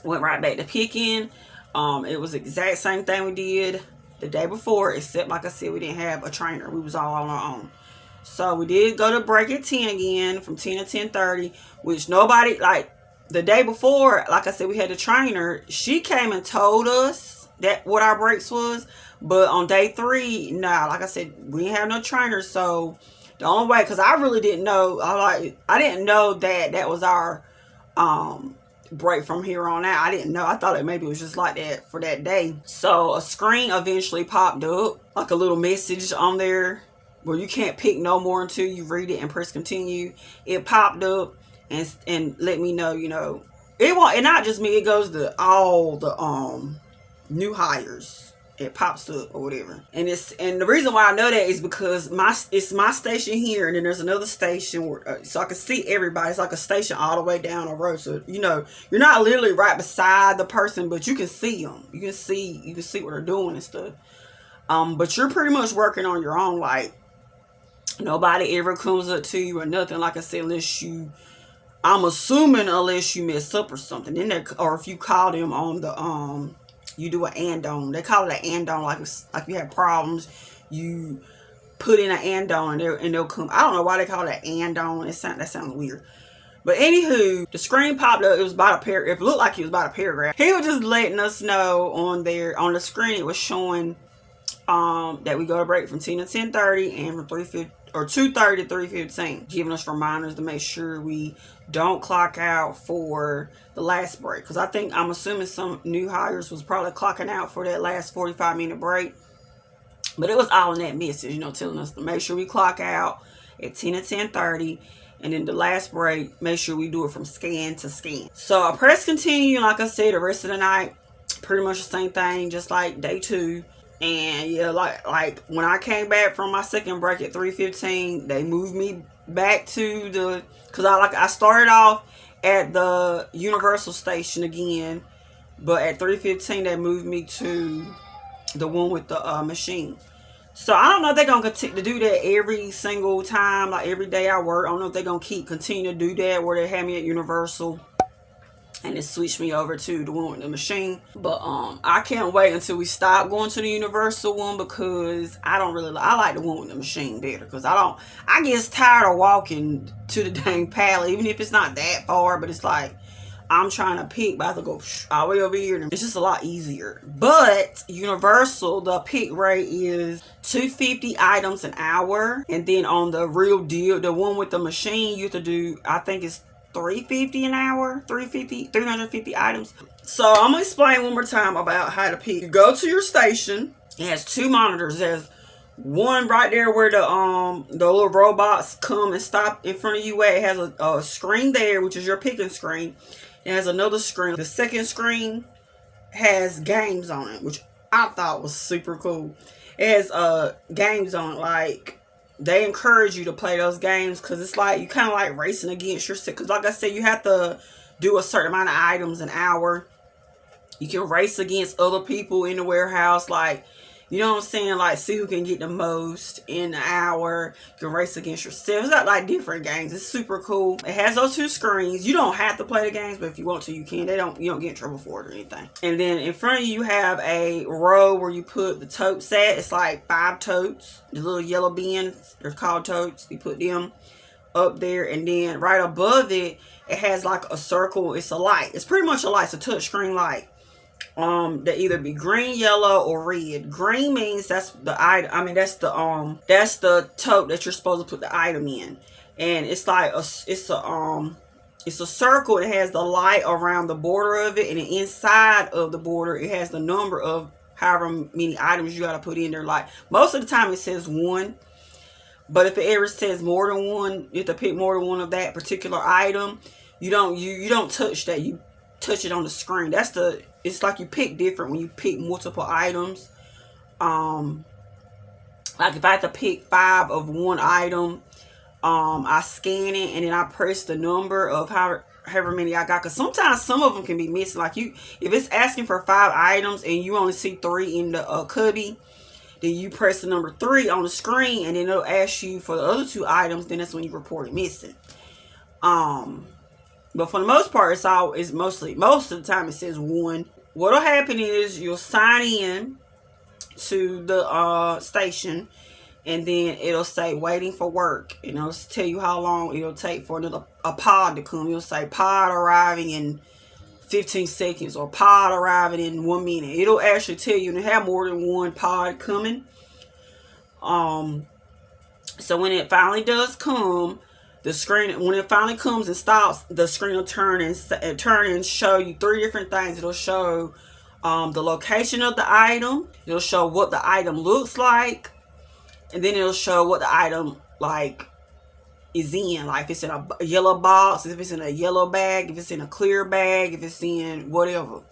went right back to picking. It was the exact same thing we did the day before, except like I said, we didn't have a trainer. We was all on our own. So we did go to break at 10 again, from 10 to 10:30, which nobody, like the day before, like I said, we had the trainer. She came and told us that what our breaks was, but on day 3, nah, like I said, we didn't have no trainer. So the only way, because I really didn't know, I didn't know that was our break from here on out. I didn't know. I thought maybe it was just like that for that day. So a screen eventually popped up, like a little message on there where you can't pick no more until you read it and press continue. It popped up and let me know, it won't, and not just me, it goes to all the new hires. It pops up or whatever. And the reason why I know that is because it's my station here, and then there's another station where, so I can see everybody. It's like a station all the way down the road. So you're not literally right beside the person, but you can see them. You can see what they're doing and stuff. But you're pretty much working on your own. Like nobody ever comes up to you or nothing. Like I said, I'm assuming unless you mess up or something. Or if you call them on the you do an and-on. They call it an and-on, like you have problems. You put in an and-on and they'll come. I don't know why they call it an and-on. That sounds weird. But anywho, the screen popped up. It was about a paragraph. It looked like it was about a paragraph. He was just letting us know on the screen. It was showing that we go to break from 10 to 10:30 and from 2:30 to 3:15, giving us reminders to make sure we don't clock out for the last break. Because I'm assuming some new hires was probably clocking out for that last 45-minute break. But it was all in that message, telling us to make sure we clock out at 10 to 10:30. And then the last break, make sure we do it from scan to scan. So I press continue. Like I said, the rest of the night, pretty much the same thing, just like day 2. And yeah, like when I came back from my second break at 3:15, they moved me back to because I started off at the Universal station again, but at 3:15 they moved me to the one with the machine. So I don't know if they're gonna continue to do that every single time, like every day I work. I don't know if they're gonna continue to do that where they have me at Universal and it switched me over to the one with the machine. But I can't wait until we stop going to the Universal one, because I don't really I like the one with the machine better, because I get tired of walking to the dang pallet, even if it's not that far, but it's like I'm trying to pick, but I have to go all the way over here. It's just a lot easier. But Universal, the pick rate is 250 items an hour. And then on the real deal, the one with the machine, you have to do, I think it's 350 an hour, 350 items. So I'm gonna explain one more time about how to pick. You go to your station. It has 2 monitors. There's one right there where the little robots come and stop in front of you at. It has a screen there, which is your picking screen. It has another screen. The second screen has games on it, which I thought was super cool. It has games on it, like they encourage you to play those games, because it's like you kind of like racing against yourself. Because like I said, you have to do a certain amount of items an hour. You can race against other people in the warehouse, like, you know what I'm saying? Like, see who can get the most in an hour. You can race against yourself. It's got like different games. It's super cool. It has those 2 screens. You don't have to play the games, but if you want to, you can. You don't get in trouble for it or anything. And then in front of you, you have a row where you put the totes at. It's like 5 totes. The little yellow bins, they're called totes. You put them up there, and then right above it, it has like a circle. It's a light. It's pretty much a light. It's a touch screen light. They either be green, yellow, or red. Green means that's the item. I mean, that's the tote that you're supposed to put the item in. And it's like it's a circle. It has the light around the border of it, and the inside of the border, it has the number of however many items you got to put in there. Like, most of the time it says 1, but if it ever says more than 1, you have to pick more than 1 of that particular item. You don't touch that. You touch it on the screen. It's like you pick different when you pick multiple items. Like if I have to pick 5 of one item, I scan it, and then I press the number of however many I got, because sometimes some of them can be missing. Like, if it's asking for 5 items and you only see 3 in the cubby, then you press the number 3 on the screen, and then it'll ask you for the other 2 items. Then that's when you report it missing. But for the most part, most of the time it says 1. What'll happen is you'll sign in to the station, and then it'll say waiting for work, and it'll tell you how long it'll take for a pod to come. It'll say pod arriving in 15 seconds or pod arriving in 1 minute. It'll actually tell you to have more than 1 pod coming. So when it finally does come, the screen, when it finally comes and stops, the screen will turn and show you 3 different things. It'll show the location of the item. It'll show what the item looks like, and then it'll show what the item like is in. Like, if it's in a yellow box, if it's in a yellow bag, if it's in a clear bag, if it's in whatever,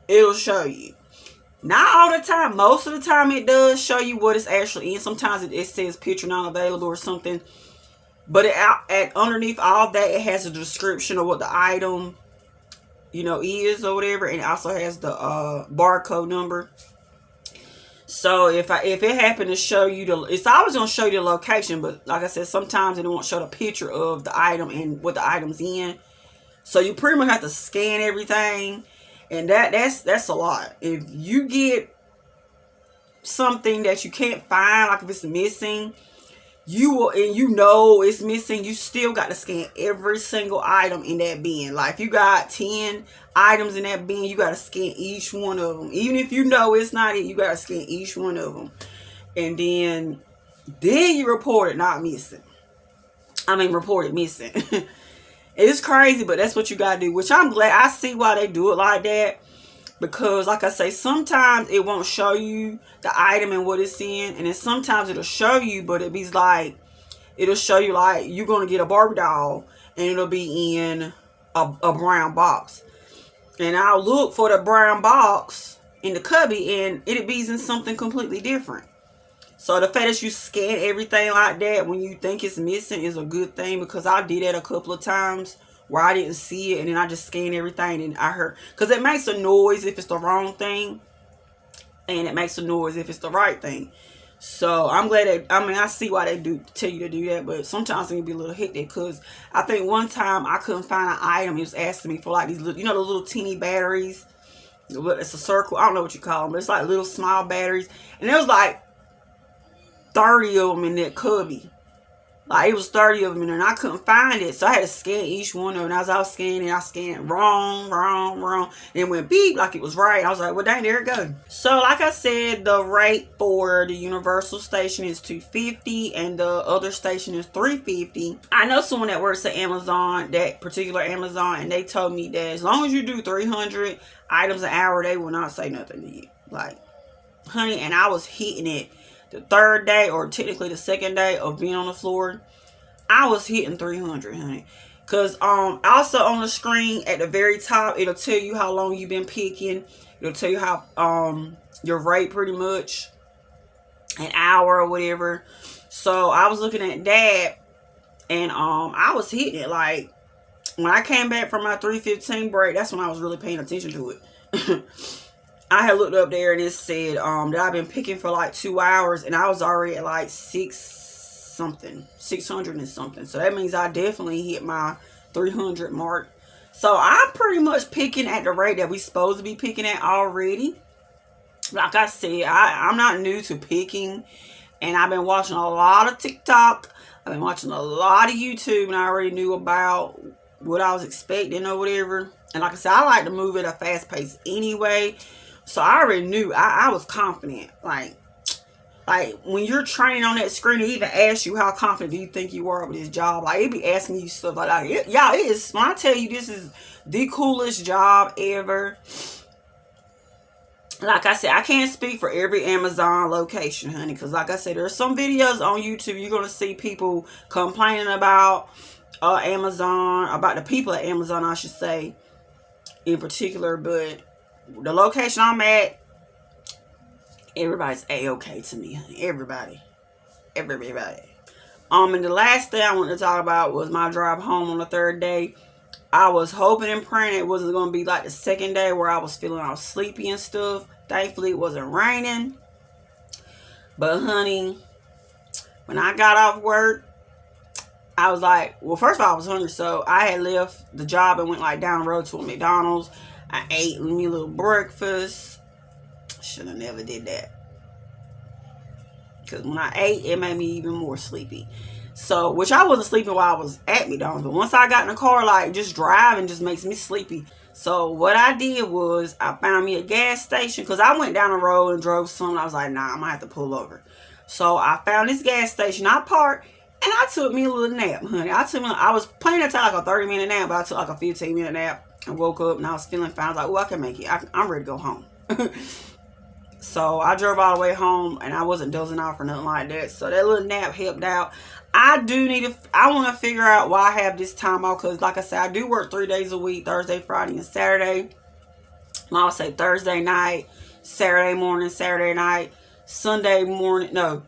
it'll show you. Not all the time. Most of the time it does show you what it's actually in. Sometimes it says picture not available or something. But underneath all that, it has a description of what the item, is or whatever. And it also has the barcode number. So if it happened to show you it's always going to show you the location. But like I said, sometimes it won't show the picture of the item and what the item's in. So you pretty much have to scan everything. And that's a lot. If you get something that you can't find, like if it's missing, it's missing, you still got to scan every single item in that bin. Like, if you got 10 items in that bin, you got to scan each one of them. Even if you know it's not it, you got to scan each one of them. And then you report it not missing. Report it missing. It's crazy, but that's what you got to do, which I'm glad. I see why they do it like that. Because, like I say, sometimes it won't show you the item and what it's in. And then sometimes it'll show you, but it'll show you like you're going to get a Barbie doll, and it'll be in a brown box. And I'll look for the brown box in the cubby, and it'll be in something completely different. So the fact that you scan everything like that when you think it's missing is a good thing, because I did that a couple of times where I didn't see it, and then I just scanned everything, and I heard, because it makes a noise if it's the wrong thing, and it makes a noise if it's the right thing. So I'm glad that, I mean, I see why they do tell you to do that, but sometimes it can be a little hectic, because I think one time I couldn't find an item. It was asking me for like these little, you know, those little teeny batteries. It's a circle. I don't know what you call them, but it's like little small batteries. And there was like 30 of them in that cubby. Like, it was 30 of them in there, and I couldn't find it. So I had to scan each one of them. And as I was scanning, I scanned wrong. And it went beep like it was right. I was like, well, dang, there it goes. So, like I said, the rate for the Universal station is $250, and the other station is $350. I know someone that works at Amazon, that particular Amazon, and they told me that as long as you do 300 items an hour, they will not say nothing to you. Like, honey, and I was hitting it. The third day, or technically the second day of being on the floor, I was hitting 300, honey. Because also on the screen at the very top, it'll tell you how long you've been picking. It'll tell you how your rate, pretty much, an hour or whatever. So I was looking at that, and I was hitting it. Like, when I came back from my 3:15 break, that's when I was really paying attention to it. I had looked up there, and it said that I've been picking for like 2 hours, and I was already at like 600 and something. So that means I definitely hit my 300 mark. So I'm pretty much picking at the rate that we supposed to be picking at already. Like I said, I'm not new to picking, and I've been watching a lot of TikTok. I've been watching a lot of YouTube, and I already knew about what I was expecting or whatever. And like I said, I like to move at a fast pace anyway. So I already knew. I was confident. Like when you're training on that screen, it even asks you how confident do you think you are with this job. Like, it be asking you stuff like that. Y'all, it is, when I tell you this is the coolest job ever. Like I said, I can't speak for every Amazon location, honey. Because like I said, there's some videos on YouTube you're going to see people complaining about Amazon. About the people at Amazon, I should say, in particular. But the location I'm at, everybody's A-okay to me, honey. Everybody. And the last thing I wanted to talk about was my drive home on the third day. I was hoping and praying it wasn't going to be like the second day where I was feeling all sleepy and stuff. Thankfully, it wasn't raining. But, honey, when I got off work, I was like, well, first of all, I was hungry. So I had left the job and went like down the road to a McDonald's. I ate me a little breakfast. Should have never did that. Because when I ate, it made me even more sleepy. So, which I wasn't sleeping while I was at McDonald's. But once I got in the car, like, just driving just makes me sleepy. So, what I did was, I found me a gas station. Because I went down the road and drove some. I was like, nah, I'm going to have to pull over. So, I found this gas station. I parked. And I took me a little nap, honey. I was planning to take like a 30-minute nap. But I took like a 15-minute nap. I woke up and I was feeling fine. I was like, oh, I can make it. I'm ready to go home. So I drove all the way home, and I wasn't dozing off or nothing like that. So that little nap helped out. I want to figure out why I have this time off. Because like I said, I do work 3 days a week. Thursday, Friday, and Saturday. I would say Thursday night, Saturday morning, Saturday night, Sunday morning. No.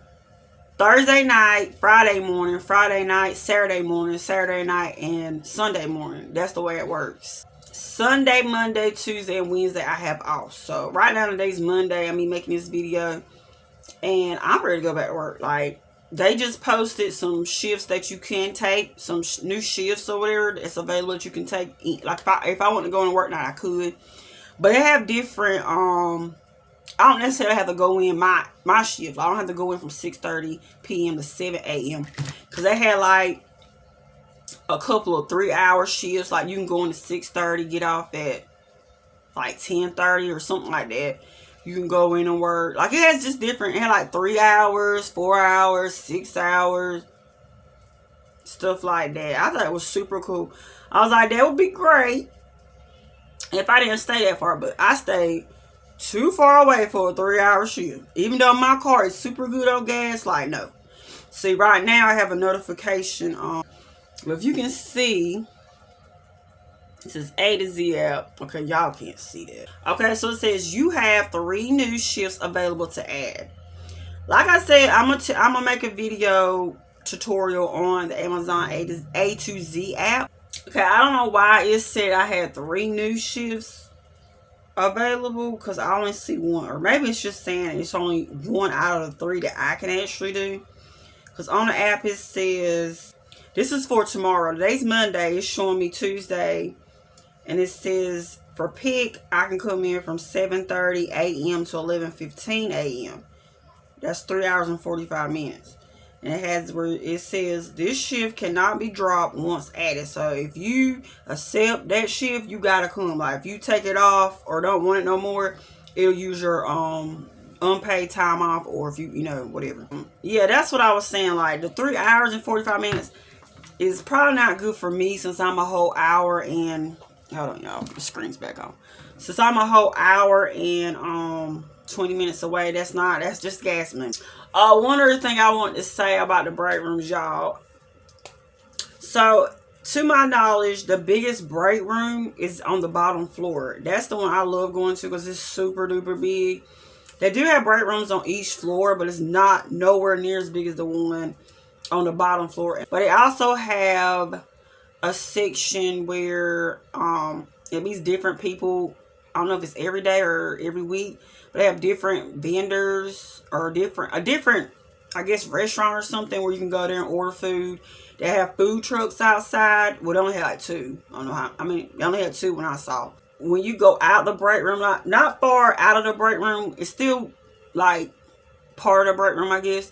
Thursday night, Friday morning, Friday night, Saturday morning, Saturday night, and Sunday morning. That's the way it works. Sunday, Monday, Tuesday, and Wednesday I have off. So right now today's Monday. I'm making this video, and I'm ready to go back to work. Like, they just posted some shifts that you can take, some new shifts or whatever that's available that you can take. Like if I want to go and work now, I could. But they have different. I don't necessarily have to go in my shift. I don't have to go in from 6:30 p.m. to 7 a.m. because they had like a couple of 3-hour shifts. Like, you can go in at 6:30, get off at like 10:30 or something like that. You can go in and work. Like, it has just different. It had like 3 hours, 4 hours, 6 hours, stuff like that. I thought it was super cool. I was like, that would be great if I didn't stay that far. But I stayed too far away for a 3-hour shift. Even though my car is super good on gas, like, no. See, right now I have a notification on. If you can see, it says A to Z app. Okay, y'all can't see that. Okay, so it says you have 3 new shifts available to add. Like I said, I'm gonna make a video tutorial on the Amazon A to Z app. Okay, I don't know why it said I had 3 new shifts available, because I only see one, or maybe it's just saying it's only one out of the 3 that I can actually do. Because on the app it says this is for tomorrow. Today's Monday. It's showing me Tuesday, and it says for pick I can come in from 7:30 a.m. to 11:15 a.m. That's 3 hours and 45 minutes. And it has where it says this shift cannot be dropped once added. So if you accept that shift, you gotta come. Like if you take it off or don't want it no more, it'll use your unpaid time off, or if you know, whatever. Yeah, that's what I was saying. Like the 3 hours and 45 minutes is probably not good for me, since I'm a whole hour and hold on, y'all, the screen's back on. Since I'm a whole hour and 20 minutes away, that's just gas money. One other thing I want to say about the break rooms, y'all. So to my knowledge, the biggest break room is on the bottom floor. That's the one I love going to because it's super duper big. They do have break rooms on each floor, but it's not nowhere near as big as the one on the bottom floor. But they also have a section where it meets different people. I don't know if it's every day or every week, but they have different vendors or a different I guess restaurant or something where you can go there and order food. They have food trucks outside. Well, they only had like 2. I don't know how. I mean, they only had 2 when I saw. When you go out the break room, not far out of the break room, it's still like part of the break room, I guess.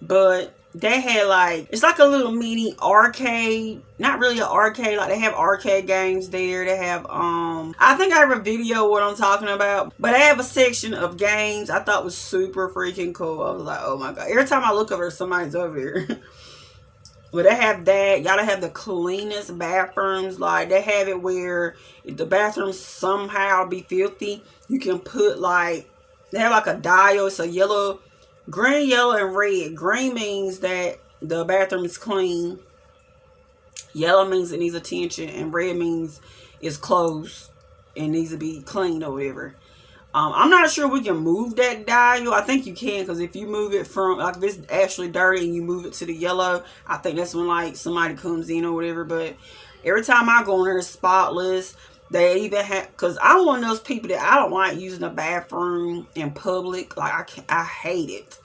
But they had like, it's like a little mini arcade. Not really an arcade. Like they have arcade games there. They have I think I have a video of what I'm talking about. But they have a section of games I thought was super freaking cool. I was like, oh my god. Every time I look over, somebody's over here. But they have that. Y'all have the cleanest bathrooms. Like they have it where if the bathrooms somehow be filthy, you can put like, they have like a dial. It's a yellow, green, yellow, and red. Green means that the bathroom is clean. Yellow means it needs attention, and red means it's closed and needs to be cleaned or whatever. I'm not sure we can move that dial. I think you can, because if you move it from, like if it's actually dirty and you move it to the yellow, I think that's when like somebody comes in or whatever. But every time I go in there, it's spotless. They even have, because I'm one of those people that I don't like using the bathroom in public. Like I hate it.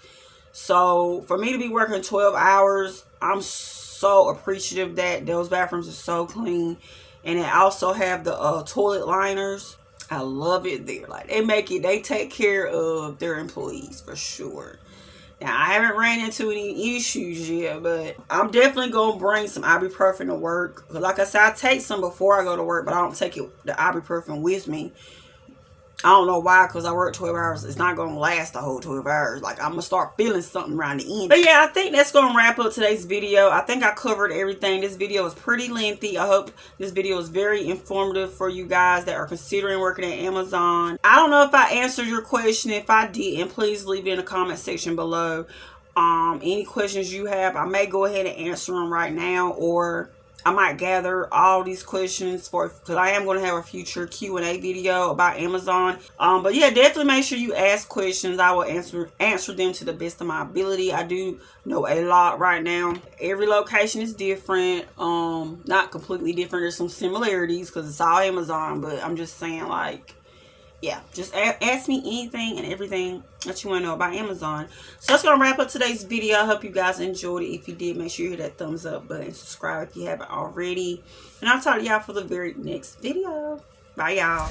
So for me to be working 12 hours, I'm so appreciative that those bathrooms are so clean. And they also have the toilet liners. I love it there. Like they take care of their employees for sure. Now I haven't ran into any issues yet, but I'm definitely gonna bring some ibuprofen to work. Like I said, I take some before I go to work, but I don't take the ibuprofen with me. I don't know why, because I work 12 hours. It's not going to last the whole 12 hours. Like, I'm going to start feeling something around the end. But yeah, I think that's going to wrap up today's video. I think I covered everything. This video is pretty lengthy. I hope this video is very informative for you guys that are considering working at Amazon. I don't know if I answered your question. If I didn't, please leave it in the comment section below. Any questions you have, I may go ahead and answer them right now, or I might gather all these questions because I am going to have a future Q&A video about Amazon. But yeah, definitely make sure you ask questions. I will answer them to the best of my ability. I do know a lot right now. Every location is different. Not completely different. There's some similarities because it's all Amazon. But I'm just saying, like, yeah, just ask me anything and everything that you want to know about Amazon. So that's going to wrap up today's video. I hope you guys enjoyed it. If you did, make sure you hit that thumbs up button. Subscribe if you haven't already. And I'll talk to y'all for the very next video. Bye, y'all.